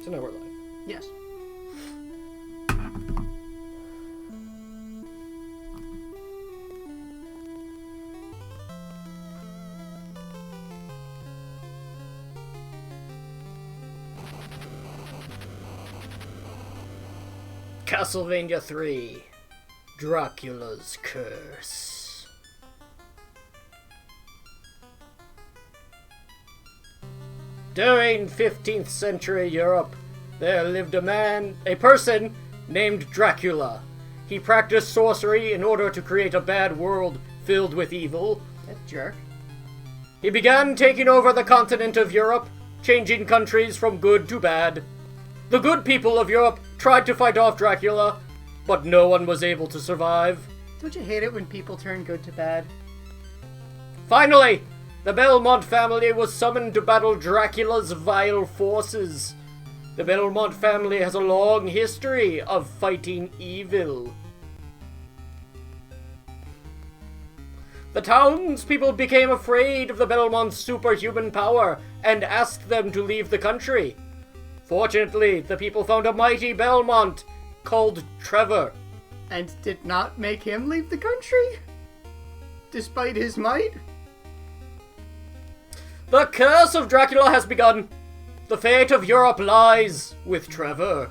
So now we're live. Yes. Castlevania 3, Dracula's Curse. During 15th century Europe, there lived a person named Dracula. He practiced sorcery in order to create a bad world filled with evil. That jerk. He began taking over the continent of Europe, changing countries from good to bad. The good people of Europe tried to fight off Dracula, but no one was able to survive. Don't you hate it when people turn good to bad? Finally, the Belmont family was summoned to battle Dracula's vile forces. The Belmont family has a long history of fighting evil. The townspeople became afraid of the Belmont's superhuman power and asked them to leave the country. Fortunately, the people found a mighty Belmont called Trevor. And did not make him leave the country? Despite his might? The curse of Dracula has begun. The fate of Europe lies with Trevor.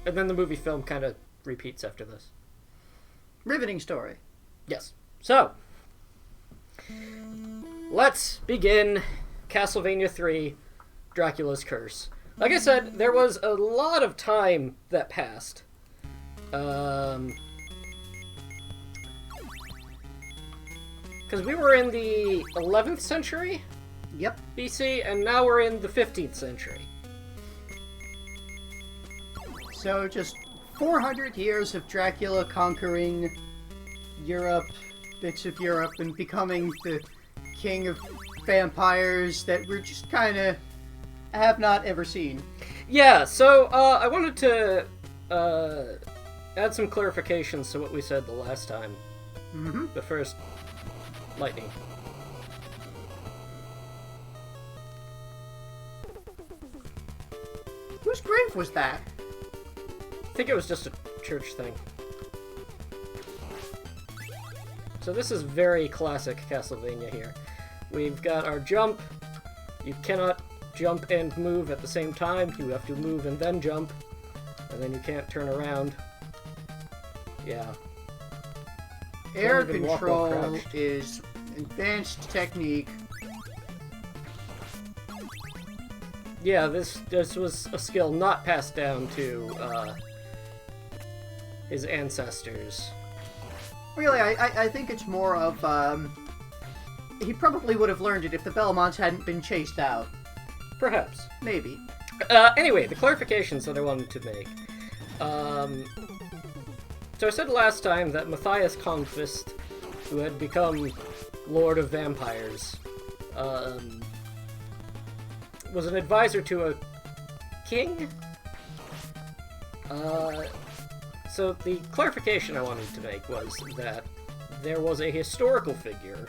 And then the movie film kind of repeats after this. Riveting story. Yes. So, let's begin Castlevania 3, Dracula's Curse. Like I said, there was a lot of time that passed. Because we were in the 11th century Yep. BC, and now we're in the 15th century. So just 400 years of Dracula conquering Europe, bits of Europe, and becoming the king of vampires that we're just kind of have not ever seen. Yeah, so I wanted to add some clarifications to what we said the last time. Mm-hmm. But first, lightning. Whose grave was that? I think it was just a church thing. So this is very classic Castlevania here. We've got our jump. You cannot jump and move at the same time. You have to move and then jump. And then you can't turn around. Yeah. Air Can't even walk while control crouched. is advanced technique. Yeah, this was a skill not passed down to his ancestors. Really, I think it's more of, he probably would have learned it if the Belmonts hadn't been chased out. Perhaps. Maybe. Anyway, the clarifications that I wanted to make. So I said last time that Matthias Conquest, who had become Lord of Vampires, was an advisor to a king? So the clarification I wanted to make was that there was a historical figure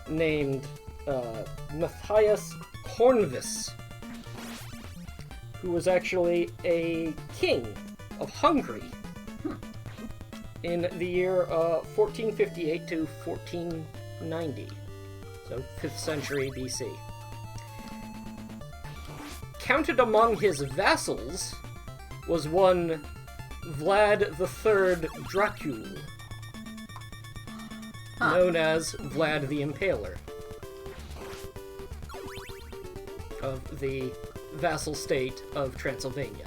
named Matthias Cornvis, who was actually a king of Hungary in the year 1458 to 1490, so 5th century BC. Counted among his vassals was one Vlad III Dracula, known as Vlad the Impaler, of the vassal state of Transylvania.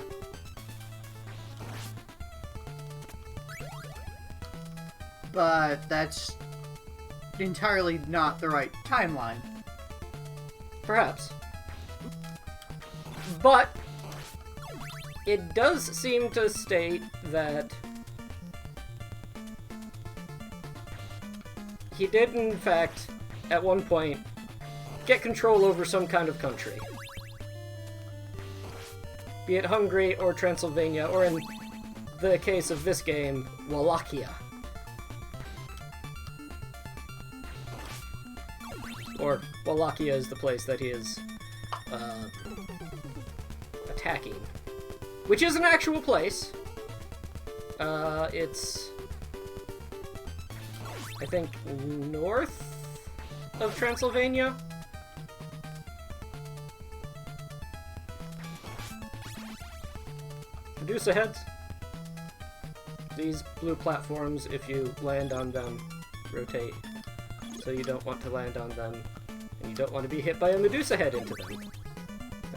But that's entirely not the right timeline. Perhaps. But it does seem to state that he did, in fact, at one point, get control over some kind of country. Be it Hungary or Transylvania, or in the case of this game, Wallachia. Or Wallachia is the place that he is attacking. Which is an actual place. It's, I think, north of Transylvania. Medusa heads. These blue platforms, if you land on them, rotate. So you don't want to land on them, and you don't want to be hit by a Medusa head into them.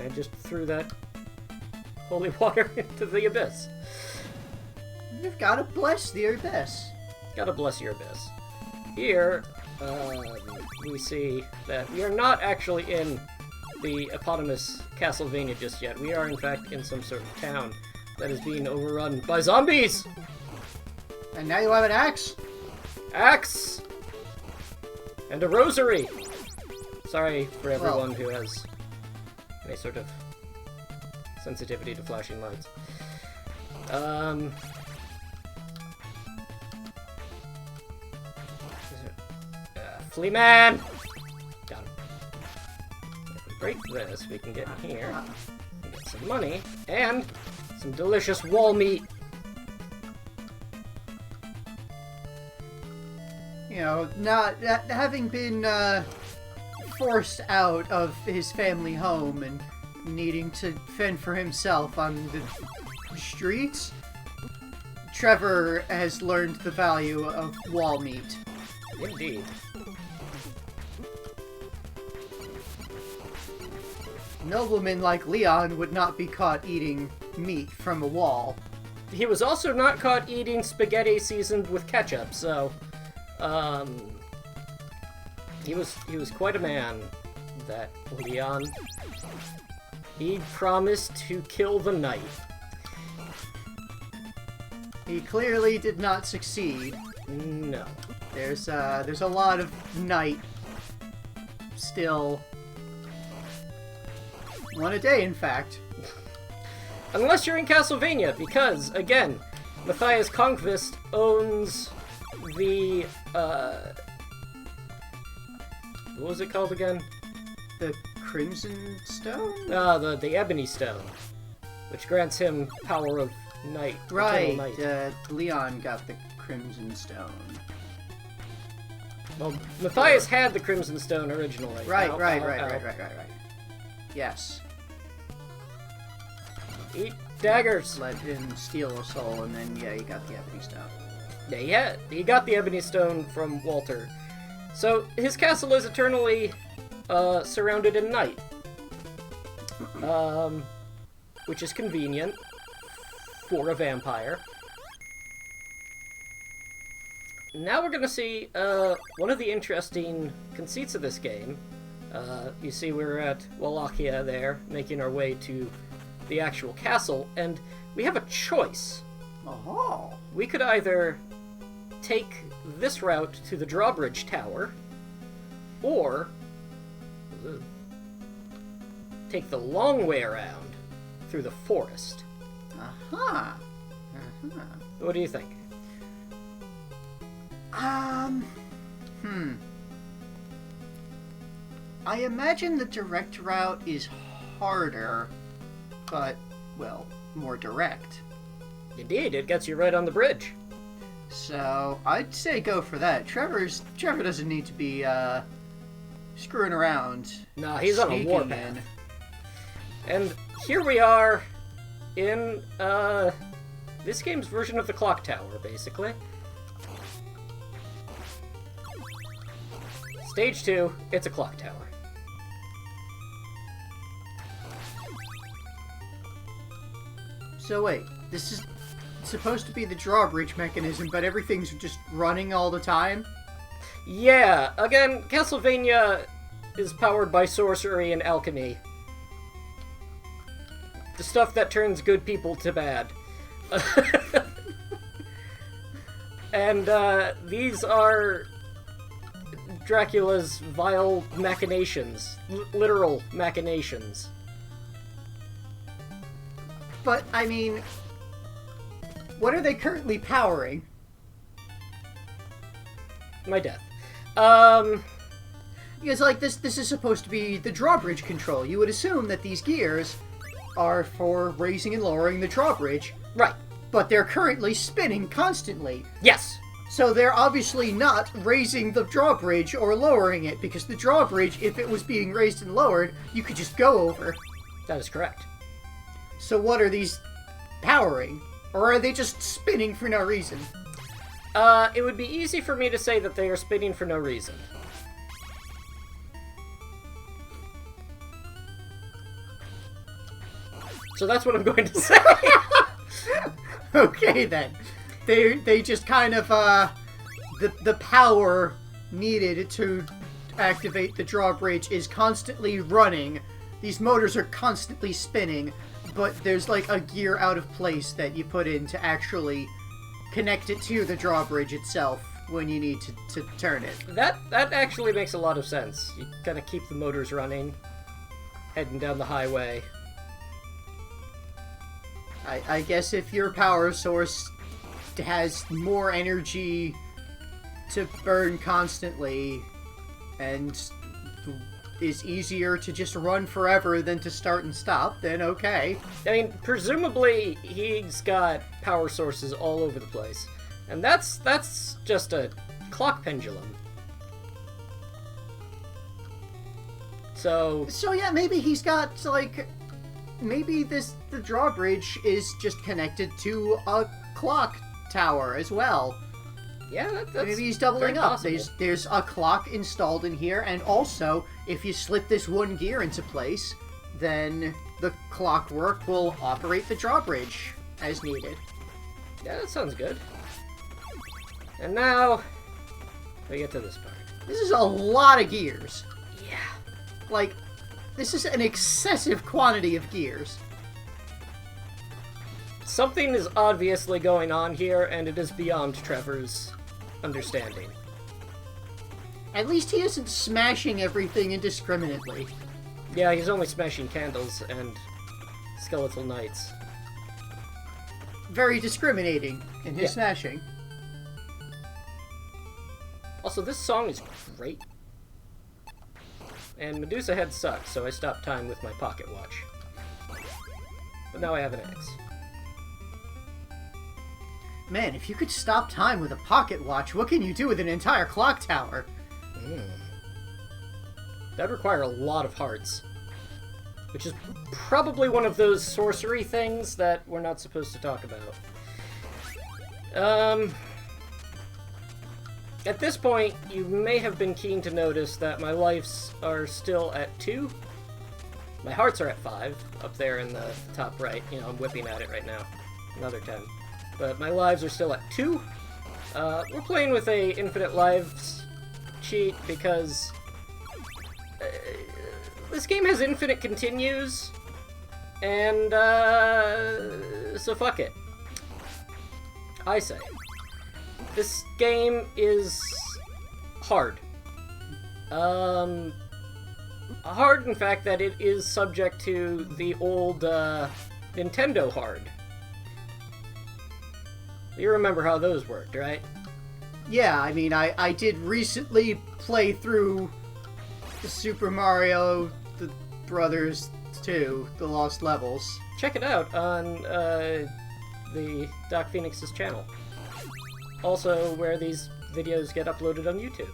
I just threw that holy water into the abyss. You've got to bless the abyss. Gotta bless your abyss. Here, we see that we are not actually in the eponymous Castlevania just yet. We are, in fact, in some sort of town that is being overrun by zombies! And now you have an axe? Axe! And a rosary! Sorry for everyone who has any sort of sensitivity to flashing lights. Flea man! Got him. If we break this, we can get in here and get some money and some delicious wall meat. You know, not having been forced out of his family home and needing to fend for himself on the streets, Trevor has learned the value of wall meat. Indeed. Noblemen like Leon would not be caught eating meat from a wall. He was also not caught eating spaghetti seasoned with ketchup, so he was quite a man, that Leon. He promised to kill the knight. He clearly did not succeed. No. There's a lot of night still. One a day, in fact. Unless you're in Castlevania, because, again, Matthias Conquest owns the, what was it called again? The Crimson Stone? The Ebony Stone, which grants him power of night. Right, night. Leon got the Crimson Stone. Well, Matthias had the Crimson Stone originally. Right. Yes. Eat daggers. Let him steal a soul, and then, yeah, he got the Ebony Stone. Yeah, he got the Ebony Stone from Walter. So, his castle is eternally surrounded in night. Which is convenient for a vampire. Now we're gonna see one of the interesting conceits of this game. You see we're at Wallachia there, making our way to the actual castle, and we have a choice. Oh. We could either take this route to the drawbridge tower, or take the long way around through the forest. What do you think? I imagine the direct route is harder, but, well, more direct. Indeed, it gets you right on the bridge. So, I'd say go for that. Trevor doesn't need to be, screwing around. Nah, he's on a sneaking warpath. And here we are in, this game's version of the clock tower, basically. Stage 2, it's a clock tower. So wait, this is supposed to be the drawbridge mechanism, but everything's just running all the time? Yeah, again, Castlevania is powered by sorcery and alchemy. The stuff that turns good people to bad. And, these are Dracula's vile machinations. Literal machinations. But, I mean, what are they currently powering? My death. Because, like, this is supposed to be the drawbridge control. You would assume that these gears are for raising and lowering the drawbridge, Right. but they're currently spinning constantly. Yes. So they're obviously not raising the drawbridge or lowering it, because the drawbridge, if it was being raised and lowered, you could just go over. That is correct. So what are these powering? Or are they just spinning for no reason? It would be easy for me to say that they are spinning for no reason. So that's what I'm going to say. Okay, then. They just kind of, the power needed to activate the drawbridge is constantly running. These motors are constantly spinning, but there's like a gear out of place that you put in to actually connect it to the drawbridge itself when you need to turn it. That actually makes a lot of sense. You kind of keep the motors running, heading down the highway. I guess if your power source has more energy to burn constantly and is easier to just run forever than to start and stop, then okay. I mean, presumably he's got power sources all over the place. And that's just a clock pendulum. So yeah, maybe he's got, like, maybe the drawbridge is just connected to a clock tower as well. yeah, that's Maybe he's doubling very up. possible. There's a clock installed in here, and also, if you slip this one gear into place, then the clockwork will operate the drawbridge as needed. Yeah, that sounds good. And now we get to this part. This is a lot of gears. Yeah. Like, this is an excessive quantity of gears. Something is obviously going on here, and it is beyond Trevor's understanding. At least he isn't smashing everything indiscriminately. Yeah, he's only smashing candles and skeletal knights. Very discriminating in his Yeah. smashing. Also, this song is great. And Medusa Head sucks, so I stopped time with my pocket watch. But now I have an axe. Man, if you could stop time with a pocket watch, what can you do with an entire clock tower? That'd require a lot of hearts. Which is probably one of those sorcery things that we're not supposed to talk about. At this point, you may have been keen to notice that my lives are still at 2. My hearts are at 5, up there in the top right. You know, I'm whipping at it right now. Another 10. But my lives are still at 2. We're playing with a infinite lives cheat because this game has infinite continues, and so fuck it. I say. This game is hard. Hard in fact that it is subject to the old Nintendo hard. You remember how those worked, right? Yeah, I mean, I did recently play through the Super Mario the Brothers 2, The Lost Levels. Check it out on the Doc Phoenix's channel. Also, where these videos get uploaded on YouTube.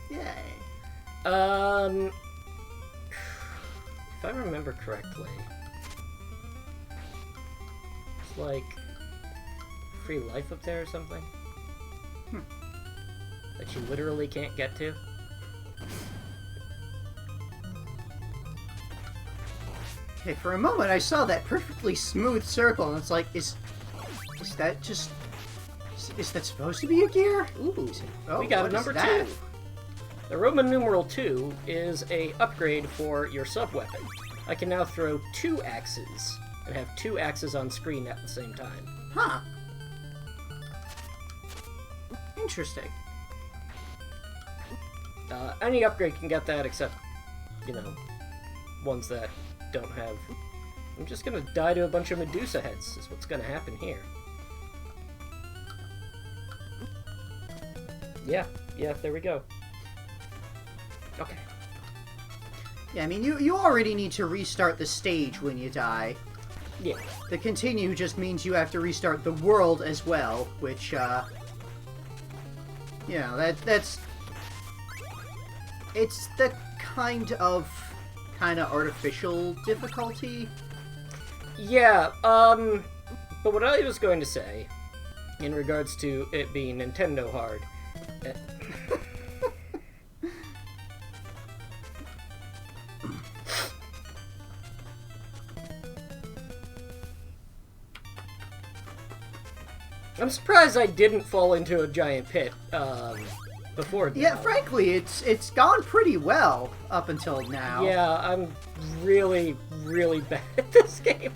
Yay. If I remember correctly, it's like free life up there or something that you literally can't get to. Okay, for a moment I saw that perfectly smooth circle, and it's like, is that just... Is that supposed to be a gear? Ooh, Oh, we got a what is number that? 2. The Roman numeral 2 is a upgrade for your sub-weapon. I can now throw 2 axes, and have 2 axes on screen at the same time. Huh. Interesting. Any upgrade can get that, except, you know, ones that don't have... I'm just gonna die to a bunch of Medusa heads, is what's gonna happen here. Yeah, there we go. Okay. Yeah, I mean, you already need to restart the stage when you die. Yeah. The continue just means you have to restart the world as well, which, you know, that's... It's the kind of artificial difficulty. Yeah, but what I was going to say, in regards to it being Nintendo hard... I'm surprised I didn't fall into a giant pit, before now. Yeah, frankly, it's gone pretty well up until now. Yeah, I'm really, really bad at this game.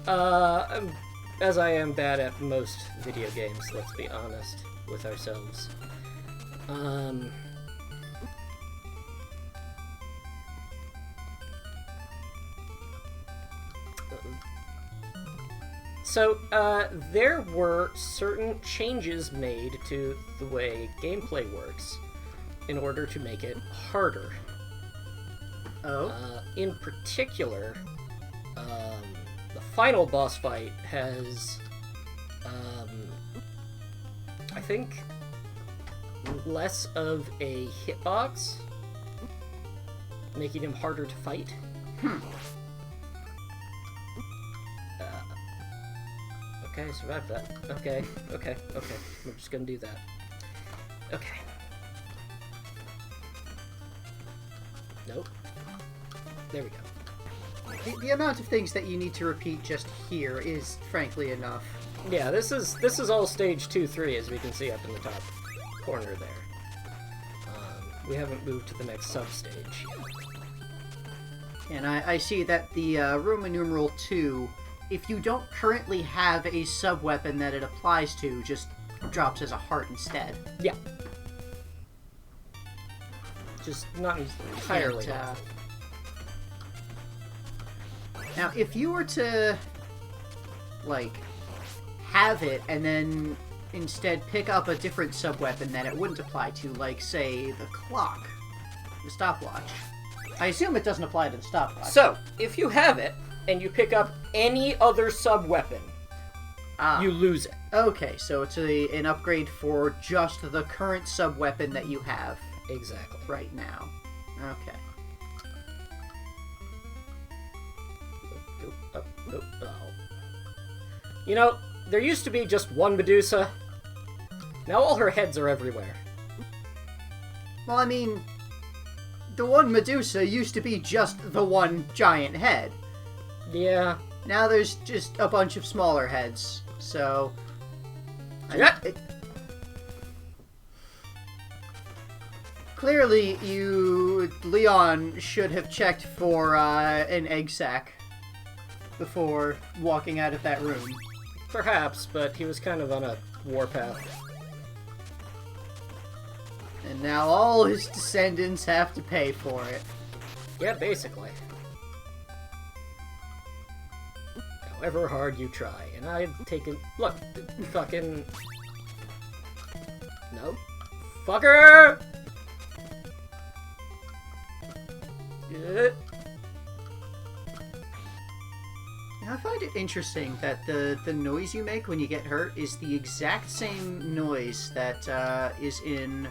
As I am bad at most video games, let's be honest with ourselves. So, there were certain changes made to the way gameplay works in order to make it harder. Oh? In particular, the final boss fight has, I think, less of a hitbox, making him harder to fight. Okay, survived that. Okay. We're just gonna do that. Okay. Nope. There we go. The amount of things that you need to repeat just here is, frankly, enough. Yeah, this is all stage 2-3, as we can see up in the top corner there. We haven't moved to the next sub-stage yet. And I see that the Roman numeral 2, if you don't currently have a sub-weapon that it applies to, just drops as a heart instead. Yeah. Just not entirely. Now, if you were to, like, have it and then instead pick up a different sub-weapon that it wouldn't apply to, like, say, the clock, the stopwatch. I assume it doesn't apply to the stopwatch. So, if you have it, and you pick up any other sub-weapon, you lose it. Okay, so it's an upgrade for just the current sub-weapon that you have. Exactly. Right now. Okay. You know, there used to be just one Medusa. Now all her heads are everywhere. Well, I mean, the one Medusa used to be just the one giant head. Yeah. Now there's just a bunch of smaller heads, so... Clearly, Leon, should have checked for an egg sack before walking out of that room. Perhaps, but he was kind of on a warpath. And now all his descendants have to pay for it. Yeah, basically. However hard you try, and I'd take it. Look, fucking. No. Fucker! Now, I find it interesting that the noise you make when you get hurt is the exact same noise that is in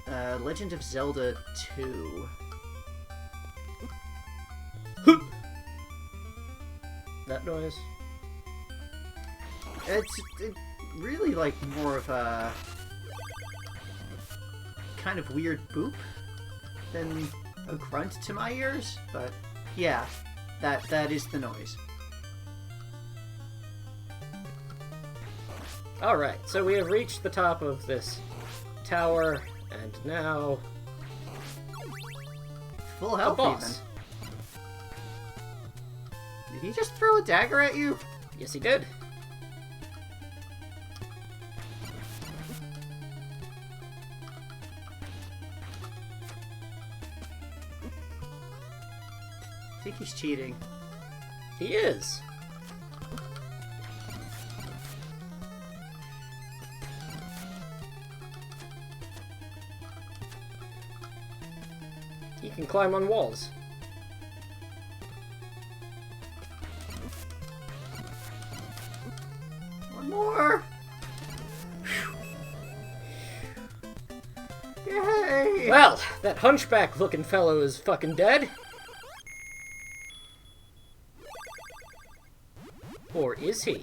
Legend of Zelda 2. That noise? It's really like more of a kind of weird boop than a grunt to my ears, but yeah, that is the noise. Alright, so we have reached the top of this tower, and now... Full health, boss. even. Did he just throw a dagger at you? Yes, he did. I think he's cheating. He is. He can climb on walls. One more! Yay! Well, that hunchback-looking fellow is fucking dead. Or is he?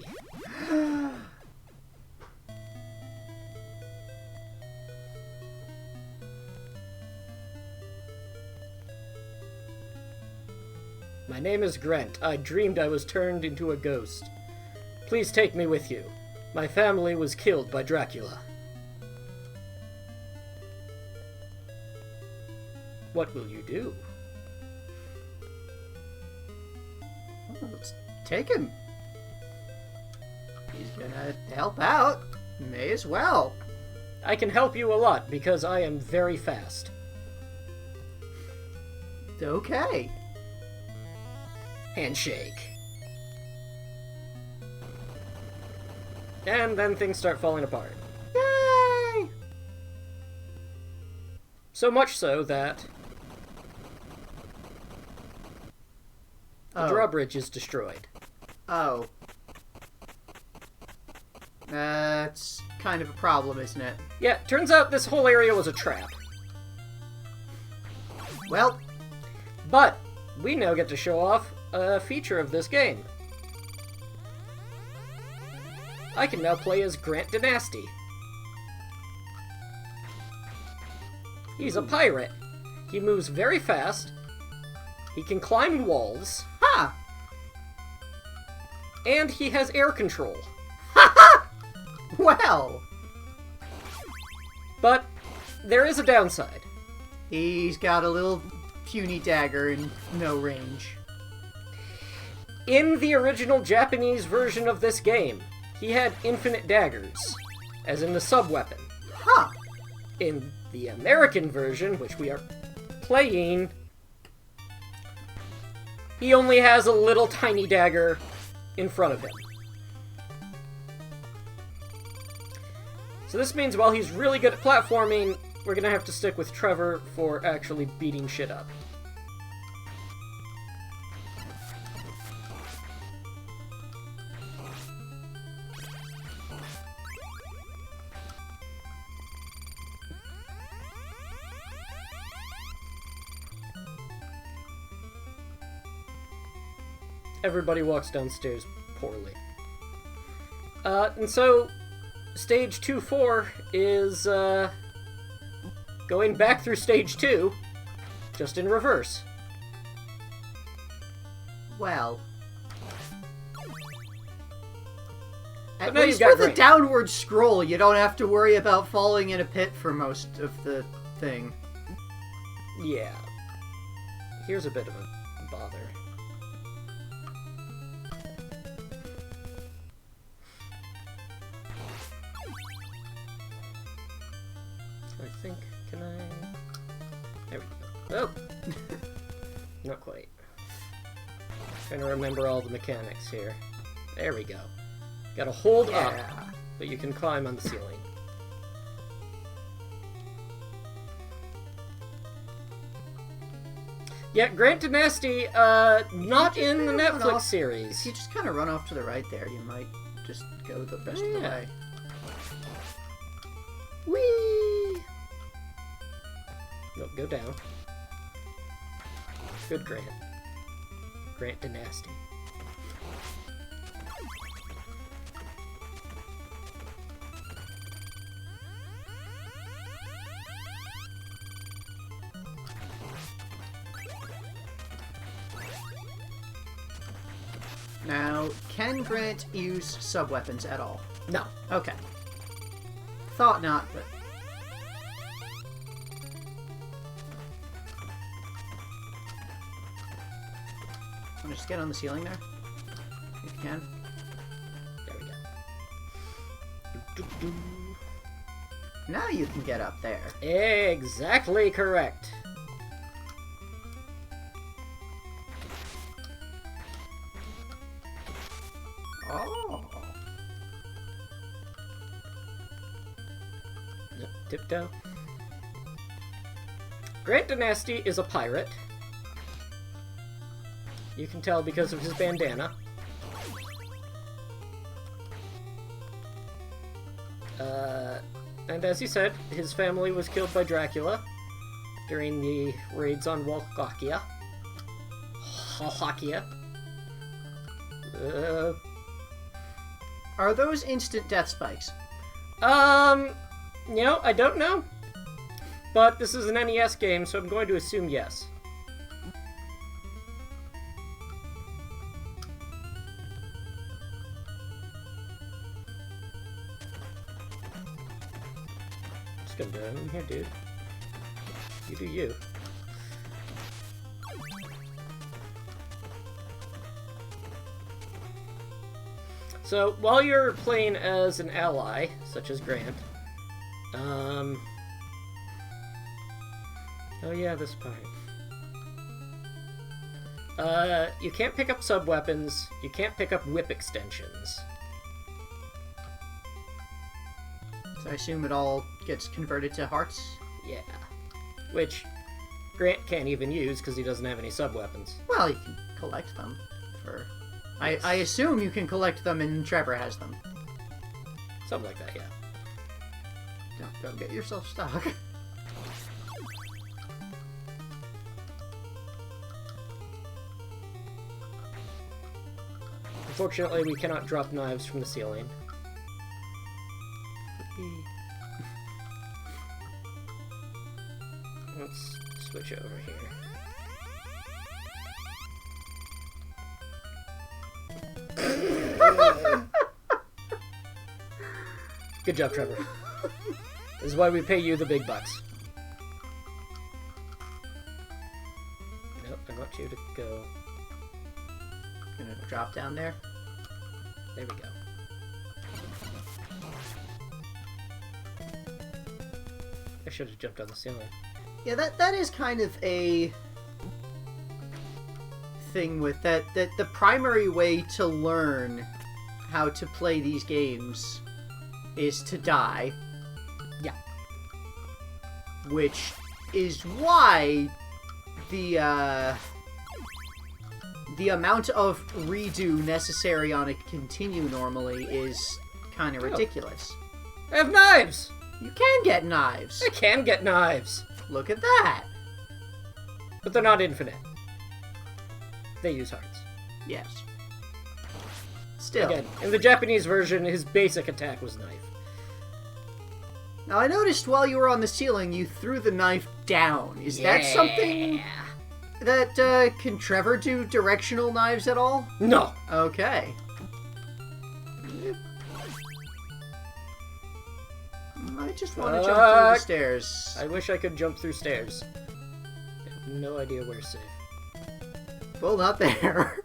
My name is Grant. I dreamed I was turned into a ghost. Please take me with you. My family was killed by Dracula. What will you do? Well, let's take him. He's gonna help out. May as well. I can help you a lot because I am very fast. Okay. Handshake. And then things start falling apart. Yay! So much so that the drawbridge is destroyed. Oh. That's kind of a problem, isn't it? Yeah, turns out this whole area was a trap. Well, But we now get to show off a feature of this game. I can now play as Grant Dynasty. He's a pirate. He moves very fast. He can climb walls. ha! And he has air control. Well, But there is a downside. he's got a little puny dagger and no range. In the original Japanese version of this game, he had infinite daggers, as in the sub-weapon. Huh. In the American version, which we are playing, he only has a little tiny dagger in front of him. So this means while he's really good at platforming, we're gonna have to stick with Trevor for actually beating shit up. Everybody walks downstairs poorly. And so, stage 2-4 is, going back through stage 2, just in reverse. Well. But At now you've least got with a Grant. downward scroll, you don't have to worry about falling in a pit for most of the thing. Yeah. Here's a bit of a bother. I think, can I... There we go. Oh! Not quite. Trying to remember all the mechanics here. There we go. Gotta hold up, but you can climb on the ceiling. Yeah, Grant Dynasty, not in the Netflix series. If you just kind of run off to the right there, you might just go the best of the Yeah. way. Whee! Nope, go down. Good Grant. Grant Dynasty. Now, can Grant use sub-weapons at all? No. Okay. Thought not, but... Want to just get on the ceiling there? If you can. There we go. Do-do-do. Now you can get up there. Exactly correct. Oh. Yep, tiptoe. Grant Dynasty is a pirate. You can tell because of his bandana. And as he said, his family was killed by Dracula during the raids on Wallachia. Are those instant death spikes? You know, I don't know. But this is an NES game, so I'm going to assume yes. Just gonna do it in here, dude. You do you. So, while you're playing as an ally, such as Grant, oh yeah, this part. You can't pick up sub-weapons, you can't pick up whip extensions. So I assume it all gets converted to hearts? Yeah. Which Grant can't even use because he doesn't have any sub-weapons. Well, you can collect them for... Yes. I assume you can collect them and Trevor has them. Something like that, yeah. Don't get yourself stuck. Unfortunately, we cannot drop knives from the ceiling. Let's switch over here. Good job, Trevor. This is why we pay you the big bucks. Nope, I want you to go. Gonna drop down there. There we go. I should have jumped on the ceiling. Yeah, that is kind of a thing with that the primary way to learn how to play these games is to die. Yeah. Which is why the amount of redo necessary on a continue normally is kind of ridiculous. I have knives! You can get knives. I can get knives! Look at that. But they're not infinite. They use hearts. Yes. Still. Again, in the Japanese version, his basic attack was knife. Now, I noticed while you were on the ceiling, you threw the knife down. Is that something that, can Trevor do directional knives at all? No! Okay. I just want to jump through the stairs. I wish I could jump through stairs. I have no idea where's safe. Well, not there.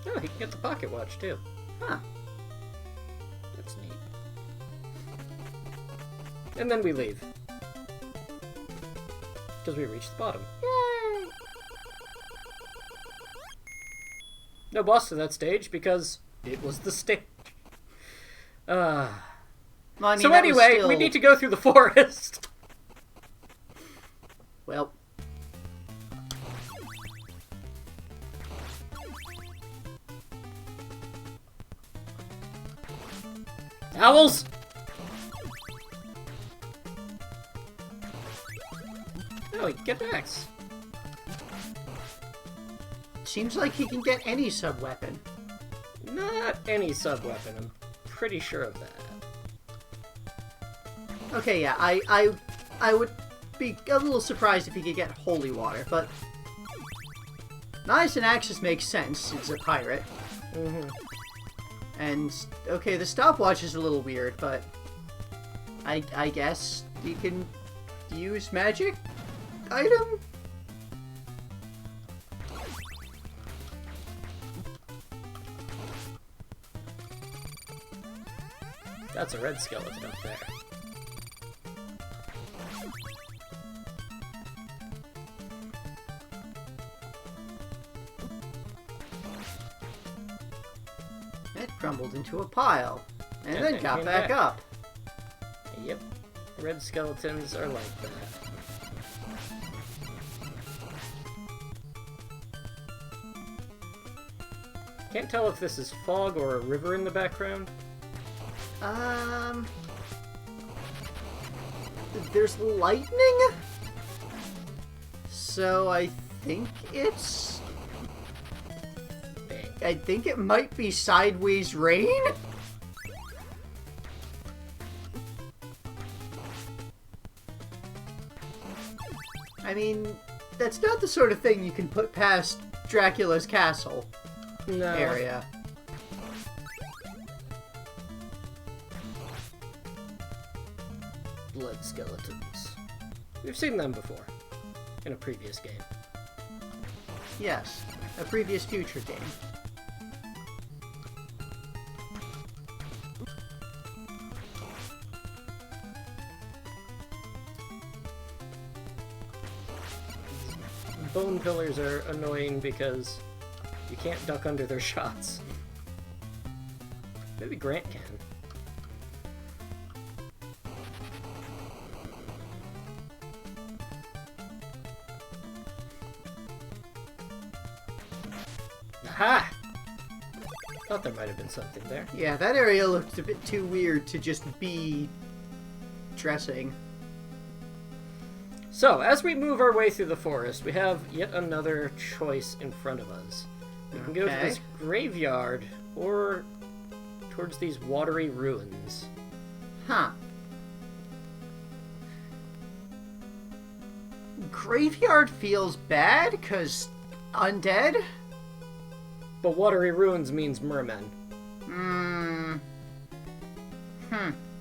Oh, he can get the pocket watch, too. Huh. That's neat. And then we leave. Because we reached the bottom. Yay! No boss to that stage, because it was the stage. Well, I mean, So that was anyway, still... we need to go through the forest. Well... Owls! Oh, he can get an axe. Seems like he can get any sub-weapon. Not any sub-weapon, I'm pretty sure of that. Okay, yeah, I would be a little surprised if he could get holy water, but... Knives and axes make sense, it's a pirate. Mm-hmm. And, okay, the stopwatch is a little weird, but... I guess you can use magic item? That's a red skeleton up there. crumbled into a pile, and And then then got came back back. up. Yep. Red skeletons are like that. Can't tell if this is fog or a river in the background. There's lightning? So I think it's... Dang. I think it might be sideways rain? I mean, that's not the sort of thing you can put past Dracula's castle No. area. Blood skeletons. We've seen them before. In a previous game. Yes, a previous future game. Bone pillars are annoying because you can't duck under their shots. Maybe Grant can. Aha! Thought there might have been something there. Yeah, that area looked a bit too weird to just be dressing. So, as we move our way through the forest, we have yet another choice in front of us. We can go to Okay. this graveyard, or towards these watery ruins. Huh. Graveyard feels bad, because undead? But watery ruins means mermen.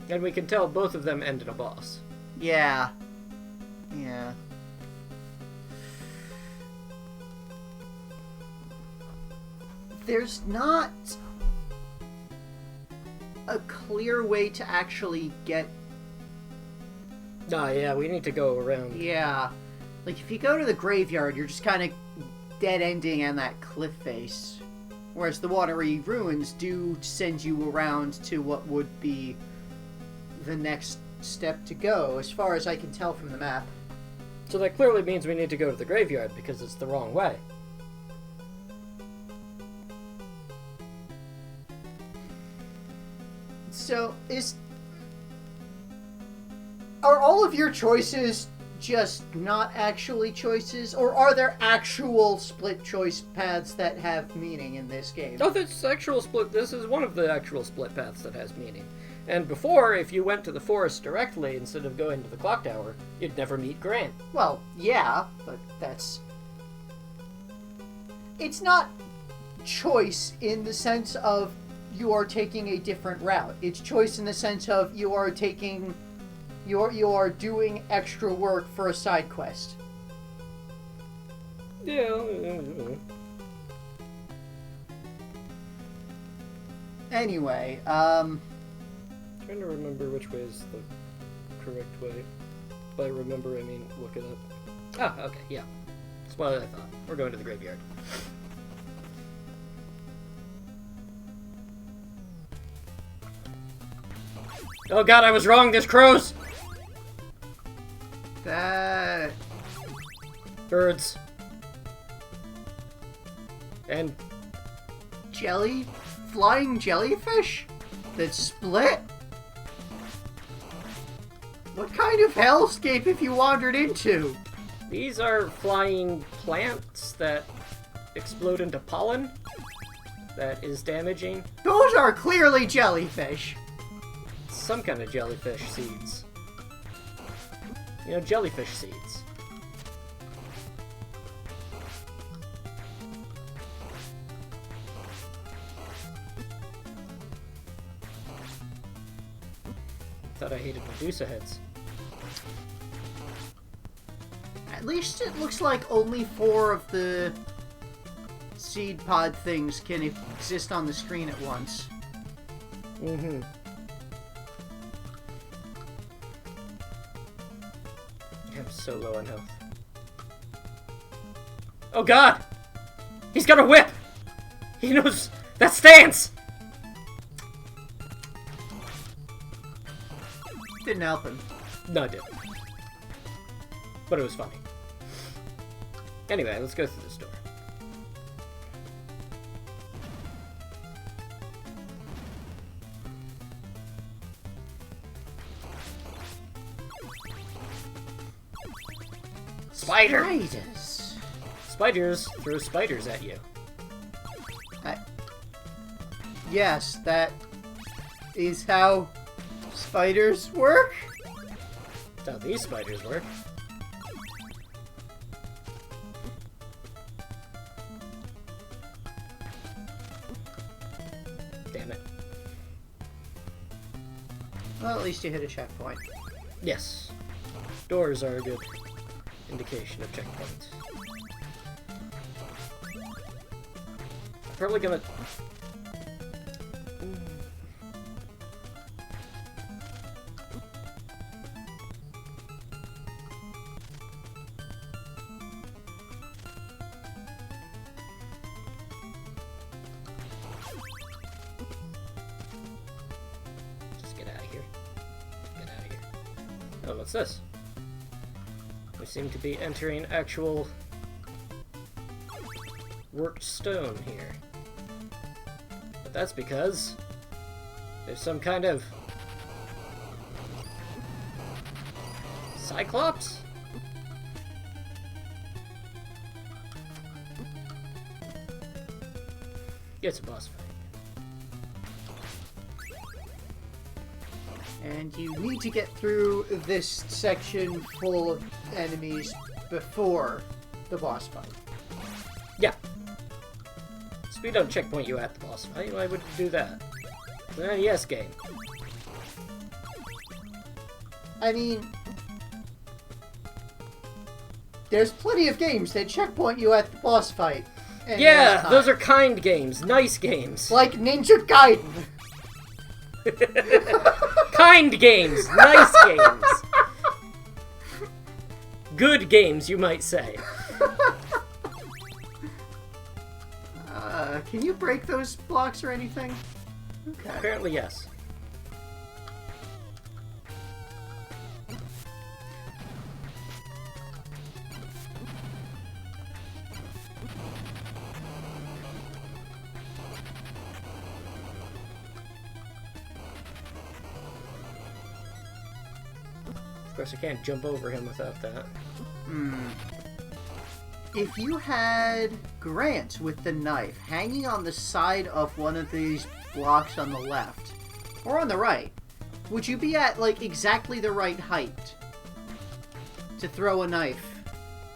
And we can tell both of them end in a boss. Yeah. Yeah. There's not a clear way to actually get... Ah, yeah, we need to go around. Yeah. Like, if you go to the graveyard, you're just kind of dead-ending on that cliff face. Whereas the watery ruins do send you around to what would be the next step to go, as far as I can tell from the map. So that clearly means we need to go to the graveyard, because it's the wrong way. So, are all of your choices just not actually choices, or are there actual split choice paths that have meaning in this game? Oh, this is one of the actual split paths that has meaning. And before, if you went to the forest directly instead of going to the clock tower, you'd never meet Grant. Well, yeah, but that's... It's not choice in the sense of you are taking a different route. It's choice in the sense of you are taking... You are doing extra work for a side quest. Yeah. Anyway, Trying to remember which way is the correct way. By remember, I mean look it up. Ah, okay, yeah. That's what I thought. We're going to the graveyard. Oh god, I was wrong! There's crows! that... Birds. And Flying jellyfish? That split? What kind of hellscape have you wandered into? these are flying plants that explode into pollen. That is damaging. Those are clearly jellyfish. Some kind of jellyfish seeds. You know, jellyfish seeds. Thought I hated Medusa heads. At least it looks like only 4 of the seed pod things can exist on the screen at once. Mm-hmm. I'm so low on health. Oh god! He's got a whip! He knows that stance! Didn't help him. No, it didn't. But it was funny. Anyway, let's go through this door. Spider! Spiders. Spiders throw spiders at you. Yes, that is how spiders work. That's how these spiders work. Damn it. Well, at least you hit a checkpoint. Yes. Doors are a good indication of checkpoints. Probably gonna... Just get out of here. Get out of here. Oh, what's this? We seem to be entering actual worked stone here. But that's because there's some kind of Cyclops? It's a boss fight. And you need to get through this section full of enemies before the boss fight. Yeah. Speed don't checkpoint you at the boss fight. Why would you do that? It's an NES game. I mean, there's plenty of games that checkpoint you at the boss fight. Yeah, those are kind games. Nice games. like Ninja Gaiden. Kind games. Nice games. Good games, you might say. Can you break those blocks or anything? Okay. Apparently, yes. Of course, I can't jump over him without that. If you had Grant with the knife hanging on the side of one of these blocks on the left, or on the right, would you be at, like, exactly the right height to throw a knife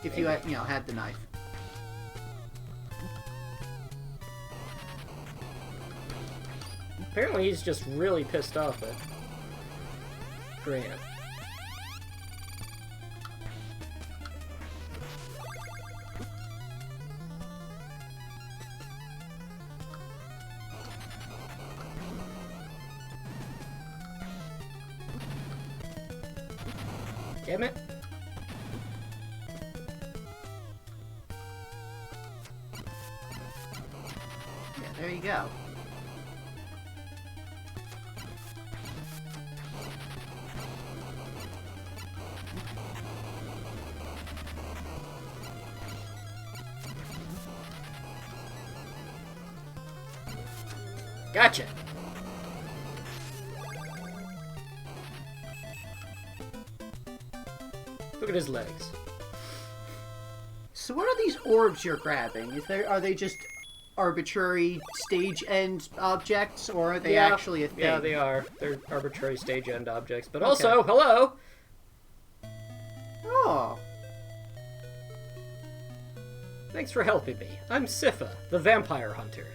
if you had, had the knife? Apparently, he's just really pissed off at Grant. Damn it. Yeah, there you go. Gotcha. Look at his legs. So what are these orbs you're grabbing? Are they just arbitrary stage end objects, or are they actually a thing? Yeah, they are. They're arbitrary stage end objects. But Okay. also, hello! Oh. Thanks for helping me. I'm Sifa, the vampire hunter.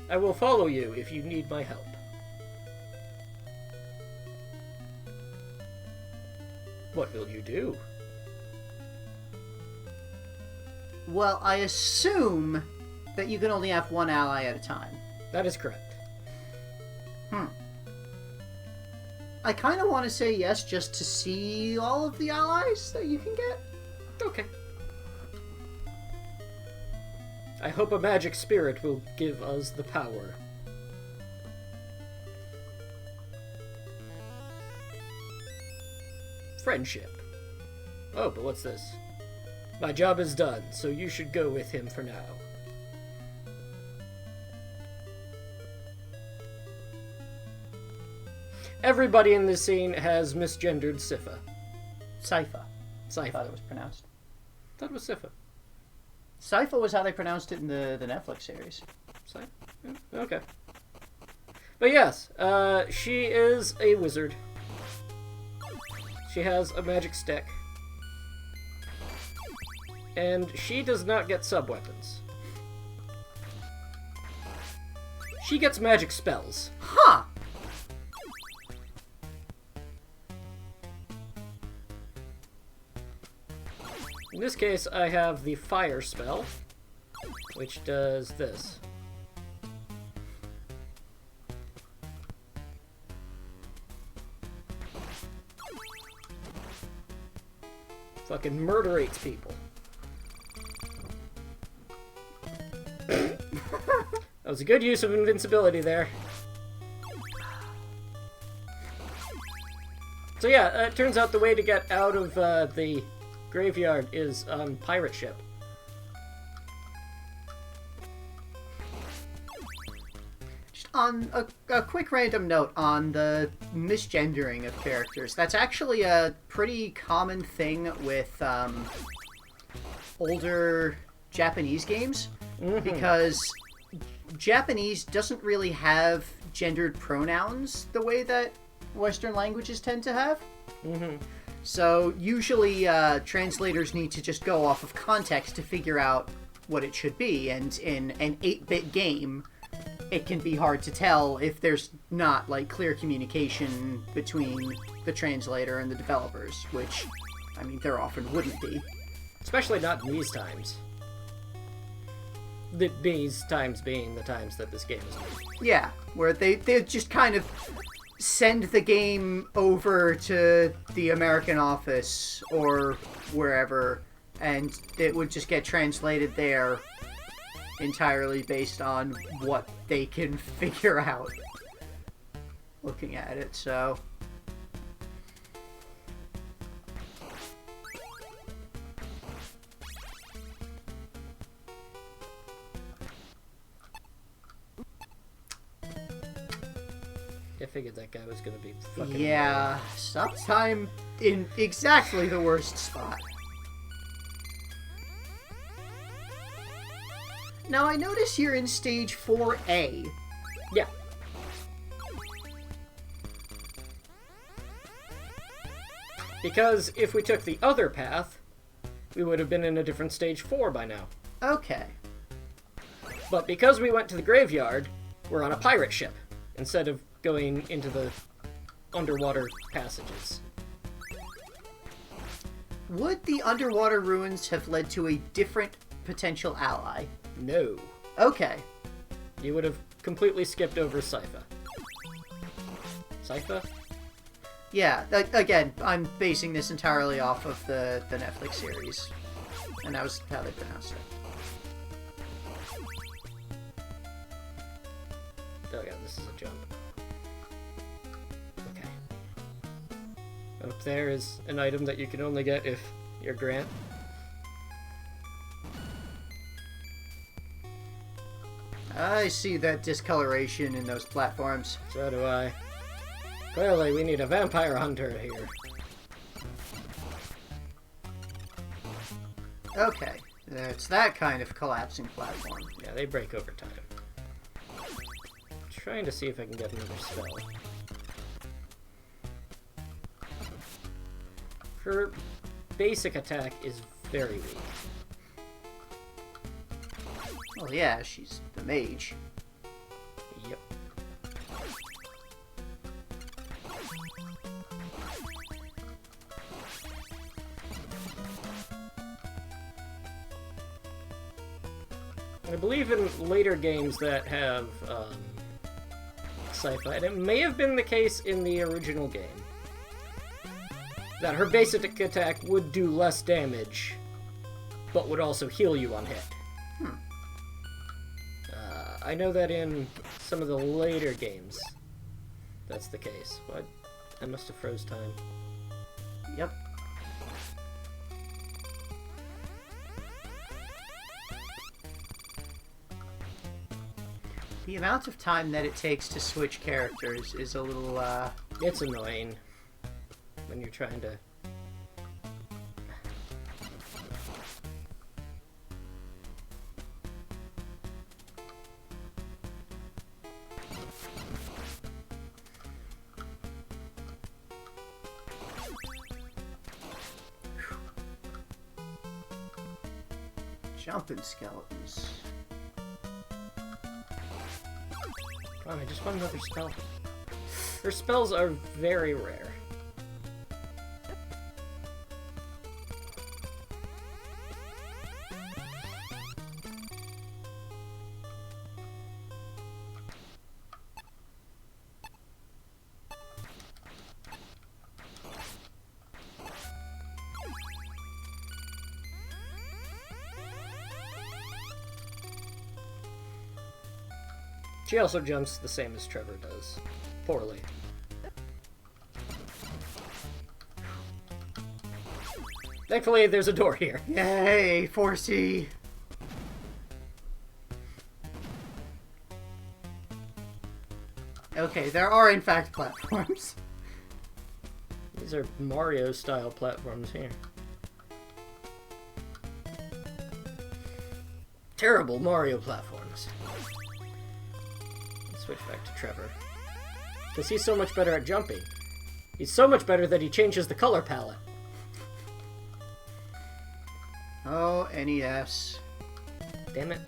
I will follow you if you need my help. What will you do? Well, I assume that you can only have one ally at a time. That is correct. I kind of want to say yes just to see all of the allies that you can get. Okay. I hope a magic spirit will give us the power. friendship. Oh, but what's this? My job is done, so you should go with him for now. Everybody in this scene has misgendered Sypha. Sypha. I thought Sypha. it was pronounced. I thought it was Sypha. Sypha was how they pronounced it in the Netflix series. Sypha? Yeah, okay. But yes, she is a wizard. She has a magic stick. And she does not get sub-weapons. She gets magic spells. Huh! In this case, I have the fire spell, which does this. Fucking murderates people. That was a good use of invincibility there. So yeah, it turns out the way to get out of the graveyard is pirate ship. Just on a quick random note on the misgendering of characters. That's actually a pretty common thing with older Japanese games. Mm-hmm. Because Japanese doesn't really have gendered pronouns the way that Western languages tend to have. Mm-hmm. So usually translators need to just go off of context to figure out what it should be, and in an 8-bit game, it can be hard to tell if there's not like clear communication between the translator and the developers, which, I mean, there often wouldn't be. Especially not in these times. These times being the times that this game is made. Yeah, where they just kind of send the game over to the American office or wherever, and it would just get translated there entirely based on what they can figure out looking at it, so... I figured that guy was gonna be fucking... Yeah, stop time in exactly the worst spot. Now, I notice you're in stage 4A. Yeah. Because if we took the other path, we would have been in a different stage 4 by now. Okay. But because we went to the graveyard, we're on a pirate ship, instead of going into the underwater passages. Would the underwater ruins have led to a different potential ally? No. Okay. You would have completely skipped over Sypha. Sypha? Yeah, again, I'm basing this entirely off of the Netflix series. And that was how they pronounced it. Oh yeah, this is a jump. Okay. Up there is an item that you can only get if you're Grant. I see that discoloration in those platforms. So do I. Clearly, we need a vampire hunter here. Okay, it's that kind of collapsing platform. Yeah, they break over time. Trying to see if I can get another spell. Her basic attack is very weak. Well, yeah, she's the mage. Yep. I believe in later games that have sci-fi, and it may have been the case in the original game, that her basic attack would do less damage, but would also heal you on hit. I know that in some of the later games, that's the case. But I must have froze time. Yep. The amount of time that it takes to switch characters is a little, It's annoying when you're trying to... Jumping skeletons. Come on, I just want another spell. Her spells are very rare. She also jumps the same as Trevor does. Poorly. Thankfully, there's a door here. Yay, 4C! Okay, there are in fact platforms. These are Mario-style platforms here. Terrible Mario platforms. Let's switch back to Trevor. Because he's so much better at jumping. He's so much better that he changes the color palette. Oh, NES. Damn it.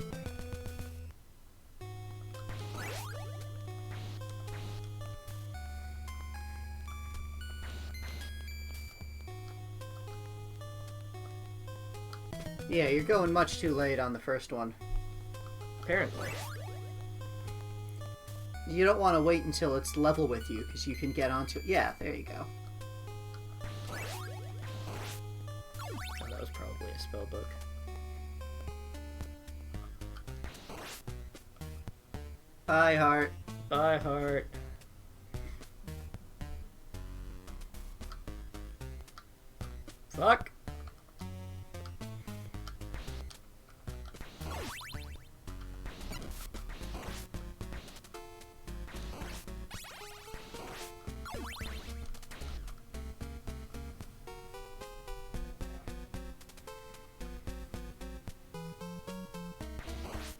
Yeah, you're going much too late on the first one. Apparently. You don't want to wait until it's level with you, because you can get onto it. Yeah, there you go. Oh, that was probably a spell book. Bye, heart. Bye, heart. Fuck.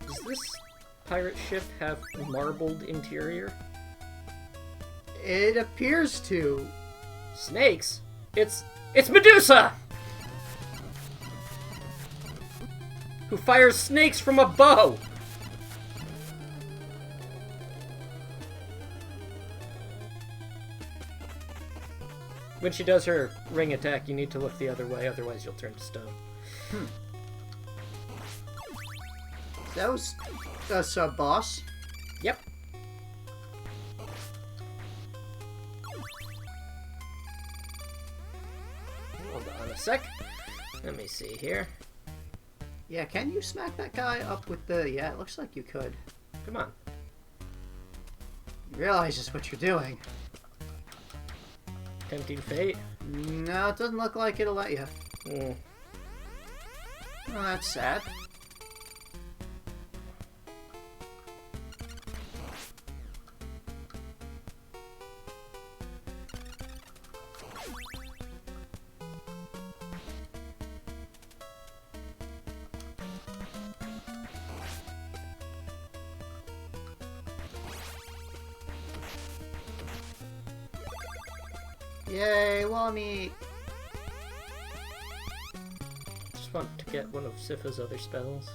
Does this pirate ship have marbled interior? It appears to. Snakes? It's Medusa! Who fires snakes from a bow! When she does her ring attack, you need to look the other way, otherwise you'll turn to stone. That was a sub-boss. Yep. Hold on a sec. Let me see here. Yeah, can you smack that guy up with the... Yeah, it looks like you could. Come on. You realize just what you're doing. Tempting fate. No, it doesn't look like it'll let you. Mm. Oh, that's sad. Yay, Wami! Just want to get one of Sifa's other spells.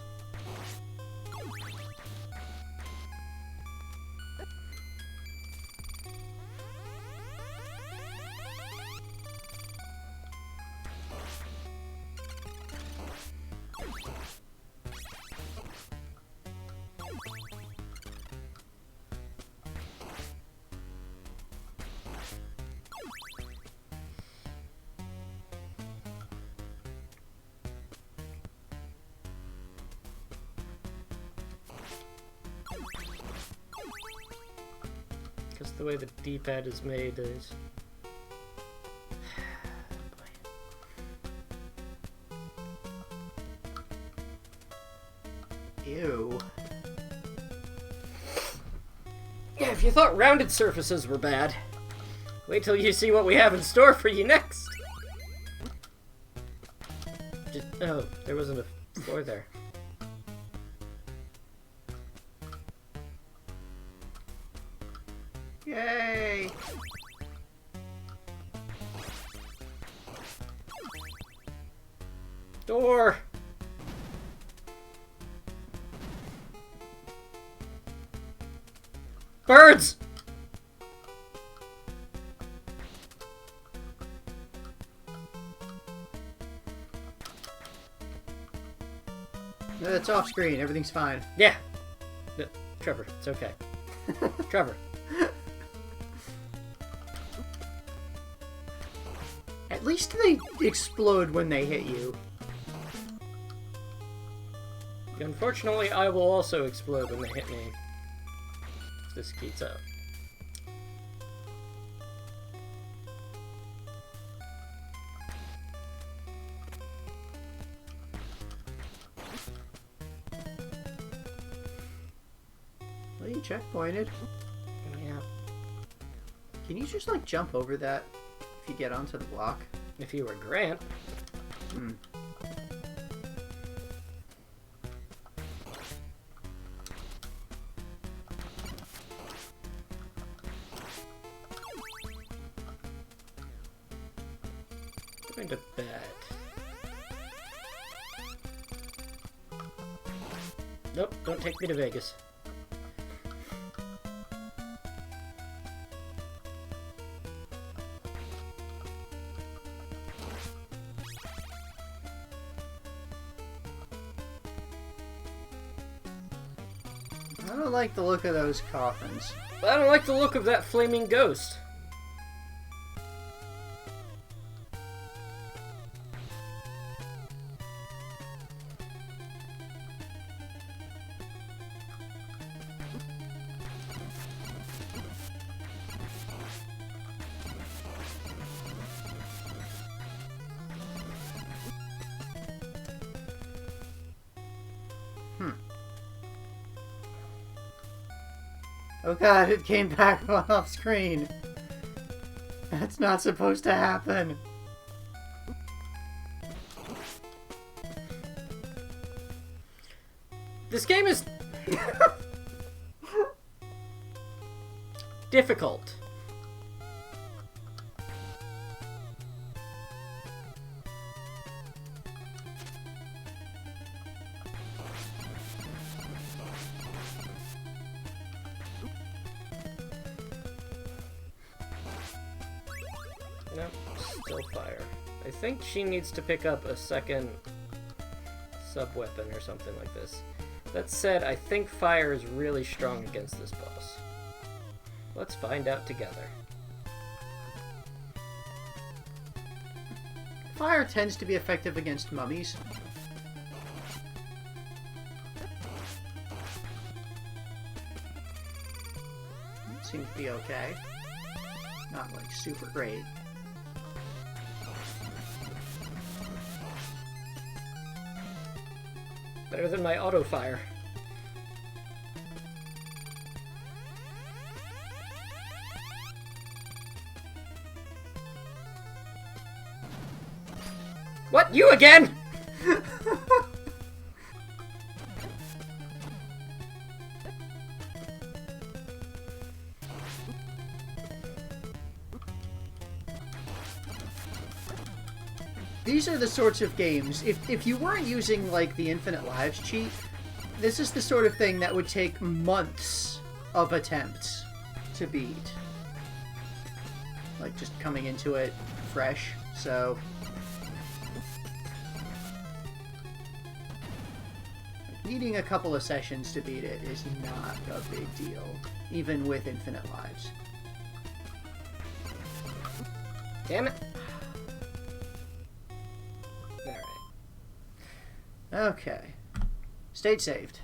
Because the way the D-pad is made is... Boy. Ew. Yeah, if you thought rounded surfaces were bad, wait till you see what we have in store for you next. Oh, there wasn't a floor there. Yay! Door! Birds! No, it's off screen. Everything's fine. Yeah. Trevor, it's okay. Trevor. At least they explode when they hit you. Unfortunately, I will also explode when they hit me. If this keeps up. Well, you checkpointed. Yeah. Can you just, like, jump over that if you get onto the block? If you were Grant. Hmm. Going to bed. Nope, don't take me to Vegas. I don't like the look of those coffins. I don't like the look of that flaming ghost. Oh god, it came back off screen. That's not supposed to happen. This game is difficult. Nope, still fire. I think she needs to pick up a second sub-weapon or something like this. That said, I think fire is really strong against this boss. Let's find out together. Fire tends to be effective against mummies. It seems to be okay. Not like super great. Better than my auto fire. What? You again? These are the sorts of games, if you weren't using, like, the infinite lives cheat, this is the sort of thing that would take months of attempts to beat. Like, just coming into it fresh, so... Needing a couple of sessions to beat it is not a big deal, even with infinite lives. Damn it. Okay. State saved.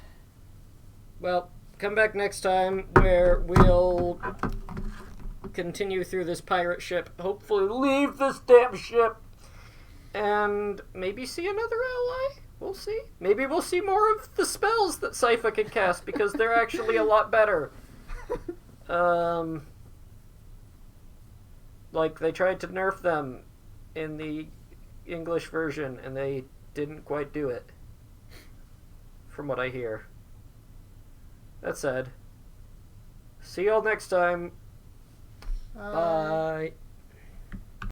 Well, come back next time where we'll continue through this pirate ship, hopefully leave this damn ship, and maybe see another ally? We'll see. Maybe we'll see more of the spells that Sypha can cast, because they're actually a lot better. Like, they tried to nerf them in the English version, and they didn't quite do it. From what I hear. That said, see y'all next time. Bye.